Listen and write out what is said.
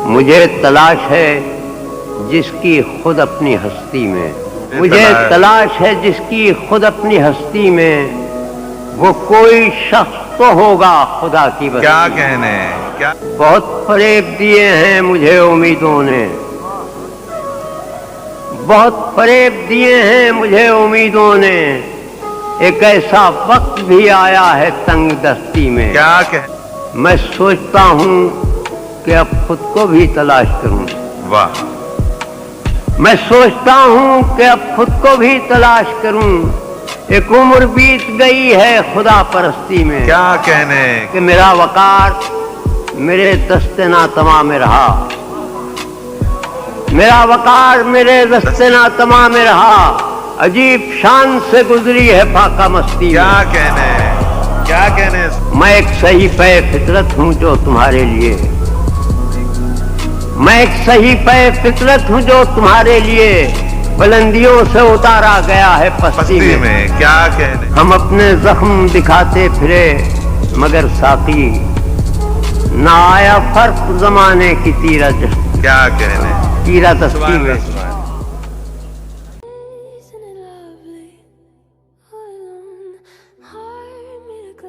مجھے تلاش ہے جس کی خود اپنی ہستی میں، مجھے تلاش ہے جس کی خود اپنی ہستی میں، وہ کوئی شخص تو ہوگا خدا کی بستی۔ کیا کہنے کیا بہت فریب دیے ہیں مجھے امیدوں نے، بہت فریب دیے ہیں مجھے امیدوں نے، ایک ایسا وقت بھی آیا ہے تنگ دستی میں، کیا کہ میں سوچتا ہوں کہ اب خود کو بھی تلاش کروں، واہ میں سوچتا ہوں کہ اب خود کو بھی تلاش کروں، ایک عمر بیت گئی ہے خدا پرستی میں، کیا کہنے کہ میرا وقار میرے دست ناتماں میں رہا، میرا وقار میرے دست ناتماں میں رہا، عجیب شان سے گزری ہے فاقہ مستی میں، کیا کہنے میں ایک صحیفہ فطرت ہوں جو تمہارے لیے، میں ایک صحیفہ فطرت ہوں جو تمہارے لیے بلندیوں سے اتارا گیا ہے پستی میں، کیا کہنے ہم اپنے زخم دکھاتے پھرے مگر ساقی نہ آیا فرق زمانے کی تیرہ کیا کہنے دستی میں۔